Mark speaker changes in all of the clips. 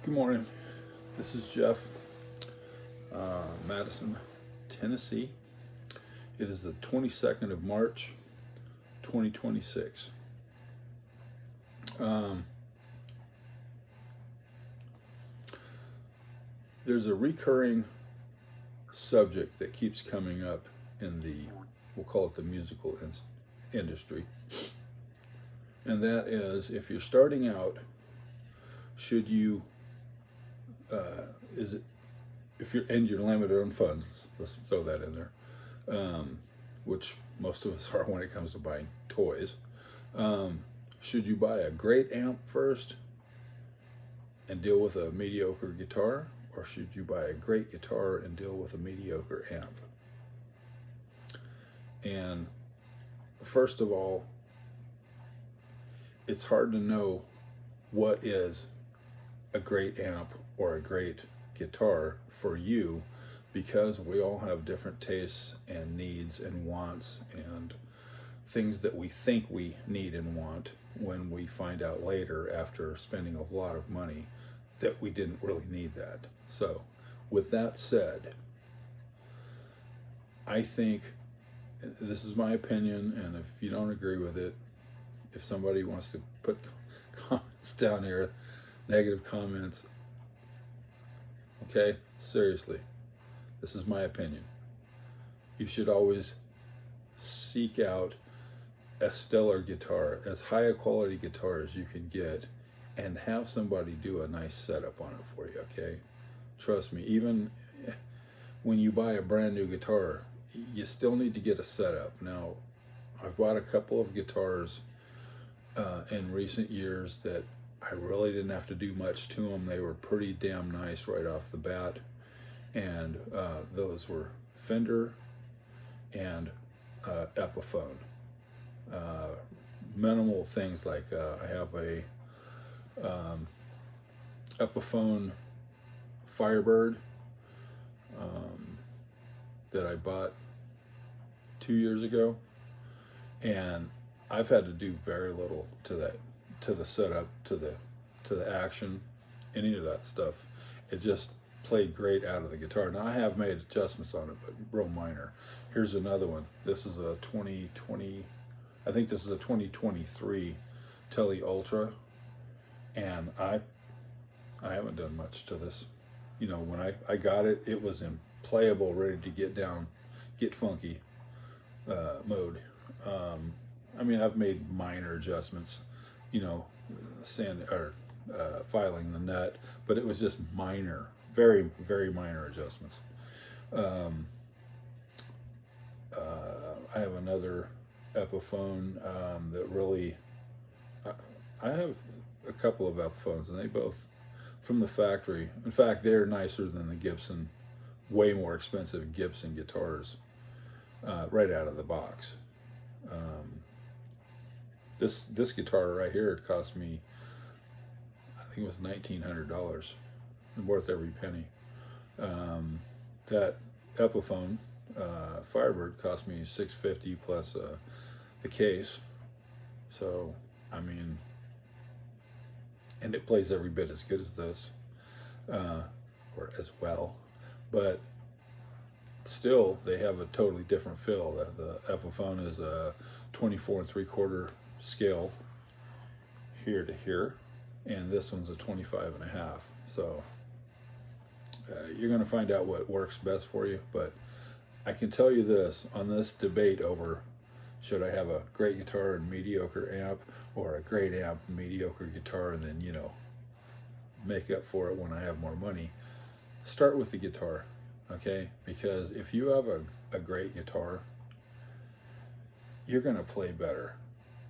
Speaker 1: Good morning. This is Jeff, Madison, Tennessee. It is the 22nd of March, 2026. There's a recurring subject that keeps coming up in we'll call it the musical industry. And that is, if you're starting out, should you and you're limited on funds, let's throw that in there, which most of us are when it comes to buying toys. Should you buy a great amp first and deal with a mediocre guitar, or should you buy a great guitar and deal with a mediocre amp? And first of all, it's hard to know what is a great amp or a great guitar for you, because we all have different tastes and needs and wants and things that we think we need and want, when we find out later after spending a lot of money that we didn't really need that. So with that said, I think, this is my opinion, and if you don't agree with it, if somebody wants to put comments down here, negative comments, okay, seriously, this is my opinion. You should always seek out a stellar guitar, as high a quality guitar as you can get, and have somebody do a nice setup on it for you, okay? Trust me, even when you buy a brand new guitar, you still need to get a setup. Now, I've bought a couple of guitars in recent years that I really didn't have to do much to them. They were pretty damn nice right off the bat, and those were Fender and Epiphone. Minimal things like I have a Epiphone Firebird that I bought 2 years ago, and I've had to do very little to the setup, to the action, any of that stuff. It just played great out of the guitar. Now, I have made adjustments on it, but real minor. Here's another one. This is a 2020, I think this is a 2023 Tele Ultra, and I haven't done much to this. You know, when I got it, it was in playable, ready to get funky mode. I mean, I've made minor adjustments, you know, filing the nut, but it was just minor, very, very minor adjustments. I have another Epiphone that really, I have a couple of Epiphones, and they both from the factory. In fact, they're nicer than the Gibson, way more expensive Gibson guitars right out of the box. This guitar right here cost me, I think it was $1,900, worth every penny. That Epiphone Firebird cost me $650 plus the case. So I mean, and it plays every bit as good as this, or as well, but still they have a totally different feel. The Epiphone is a 24 3/4 scale here to here, and this one's a 25 1/2. So you're going to find out what works best for you. But I can tell you this, on this debate over should I have a great guitar and mediocre amp, or a great amp and mediocre guitar, and then, you know, make up for it when I have more money, start with the guitar, okay? Because if you have a great guitar, you're going to play better.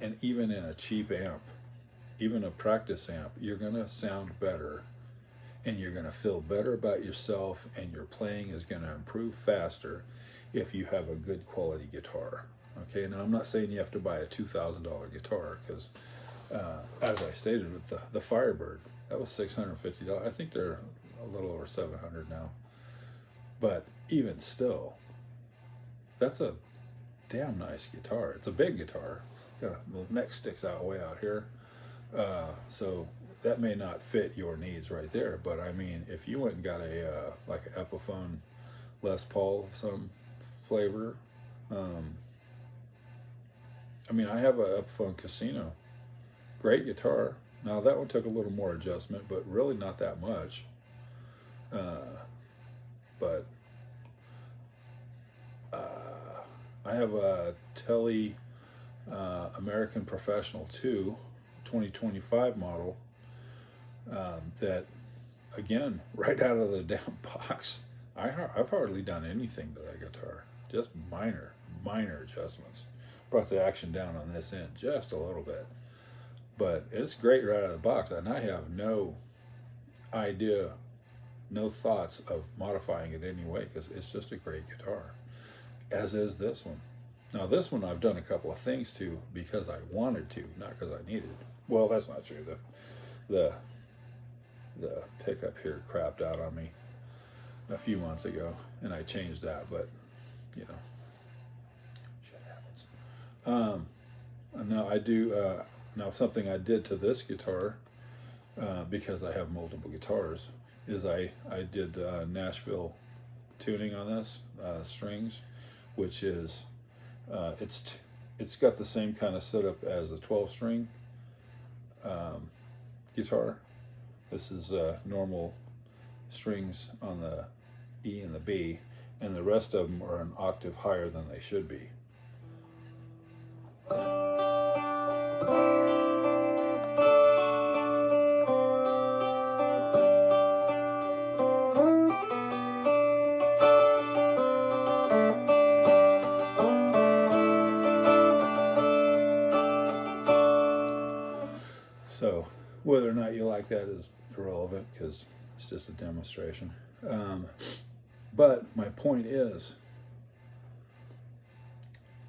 Speaker 1: And even in a cheap amp, even a practice amp, you're going to sound better, and you're going to feel better about yourself, and your playing is going to improve faster if you have a good quality guitar. Okay, now I'm not saying you have to buy a $2,000 guitar, because as I stated with the Firebird, that was $650. I think they're a little over $700 now. But even still, that's a damn nice guitar. It's a big guitar. The neck sticks out way out here. So that may not fit your needs right there, but I mean, if you went and got a like an Epiphone Les Paul of some flavor, um, I mean, I have a Epiphone Casino, great guitar. Now that one took a little more adjustment, but really not that much. But I have a Tele American Professional 2 2025 model that, again, right out of the damn box, I've hardly done anything to that guitar. Just minor adjustments. Brought the action down on this end just a little bit. But it's great right out of the box, and I have no idea, no thoughts of modifying it anyway, because it's just a great guitar, as is this one. Now this one I've done a couple of things to because I wanted to, not because I needed. Well, that's not true. The pickup here crapped out on me a few months ago, and I changed that, but you know, shit happens. Now I do, now something I did to this guitar, because I have multiple guitars, is I did Nashville tuning on this, strings, which is, it's got the same kind of setup as a 12-string guitar. This is normal strings on the E and the B, and the rest of them are an octave higher than they should be. So whether or not you like that is irrelevant, because it's just a demonstration. But my point is,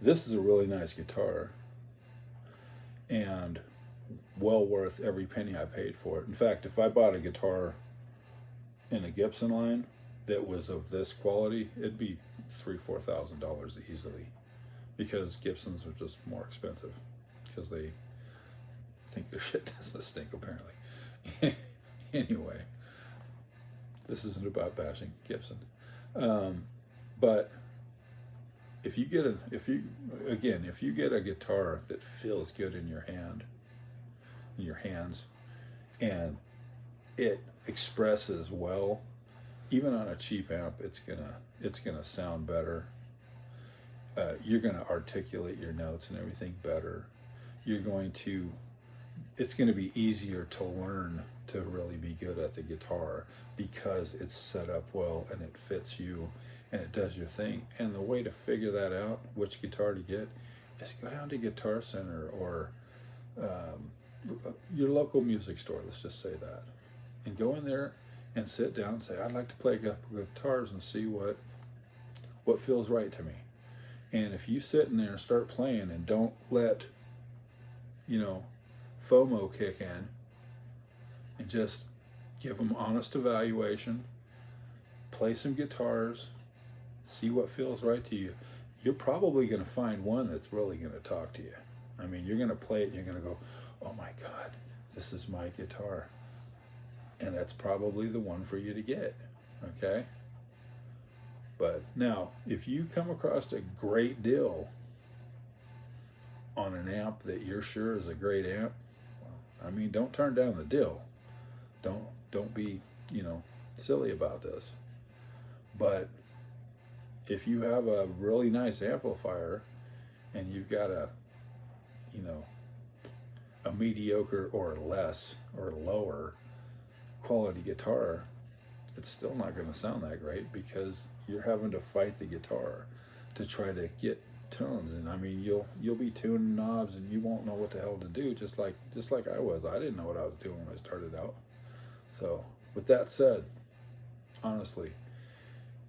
Speaker 1: this is a really nice guitar, and well worth every penny I paid for it. In fact, if I bought a guitar in a Gibson line that was of this quality, it'd be $3,000-$4,000 easily, because Gibsons are just more expensive, because they think their shit doesn't stink, apparently. Anyway, this isn't about bashing Gibson, but if you get a guitar that feels good in your hands, and it expresses well, even on a cheap amp, it's gonna sound better. You're gonna articulate your notes and everything better. It's going to be easier to learn to really be good at the guitar, because it's set up well and it fits you and it does your thing. And the way to figure that out, which guitar to get, is go down to Guitar Center or your local music store, let's just say that, and go in there and sit down and say, I'd like to play a couple of guitars and see what feels right to me. And if you sit in there and start playing and don't let, FOMO kick in, and just give them honest evaluation, play some guitars, see what feels right to you, you're probably going to find one that's really going to talk to you. I mean, you're going to play it and you're going to go, oh my God, this is my guitar. And that's probably the one for you to get, okay? But now, if you come across a great deal on an amp that you're sure is a great amp, I mean, don't turn down the deal. Don't be, silly about this. But if you have a really nice amplifier and you've got a mediocre or less or lower quality guitar, it's still not going to sound that great, because you're having to fight the guitar to try to get tones. And I mean, you'll be tuning knobs and you won't know what the hell to do, just like I was. I didn't know what I was doing when I started out. So with that said, honestly,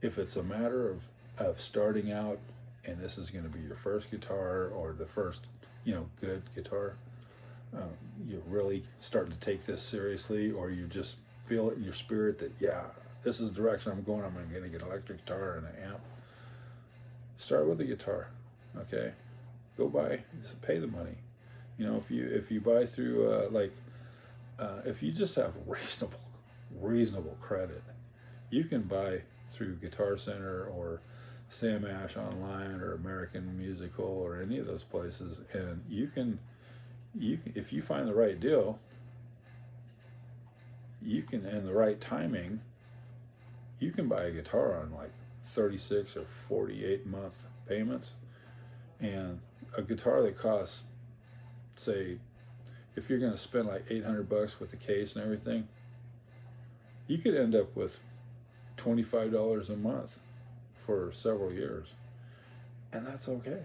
Speaker 1: if it's a matter of starting out and this is going to be your first guitar, or the first good guitar, you're really starting to take this seriously, or you just feel it in your spirit that, yeah, this is the direction I'm going, I'm going to get an electric guitar and an amp, start with a guitar. Okay, go pay the money. If you buy through if you just have reasonable credit, you can buy through Guitar Center or Sam Ash Online or American Musical or any of those places, and you can if you find the right deal, you can, and the right timing, you can buy a guitar on like 36 or 48 month payments. And a guitar that costs, say, if you're going to spend like $800 with the case and everything, you could end up with $25 a month for several years. And that's okay.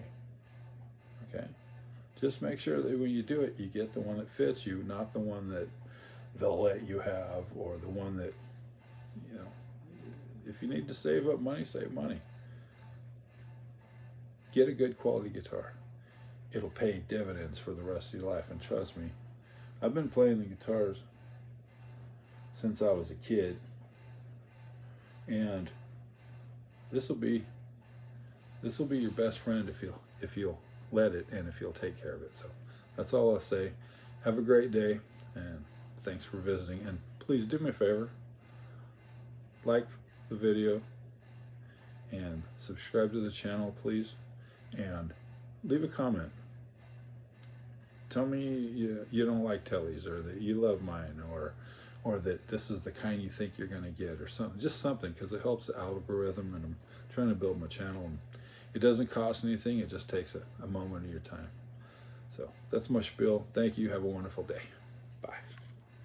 Speaker 1: Okay? Just make sure that when you do it, you get the one that fits you, not the one that they'll let you have, or the one that, you know, if you need to save up money, save money. Get a good quality guitar. It'll pay dividends for the rest of your life. And trust me, I've been playing the guitars since I was a kid, and this will be your best friend if you'll let it, and if you'll take care of it. So that's all I'll say. Have a great day, and thanks for visiting. And please do me a favor, like the video and subscribe to the channel, please, and leave a comment. Tell me you don't like tellies, or that you love mine, or that this is the kind you think you're going to get, or something. Just something, because it helps the algorithm, and I'm trying to build my channel, and it doesn't cost anything. It just takes a moment of your time. So that's my spiel. Thank you. Have a wonderful day. Bye.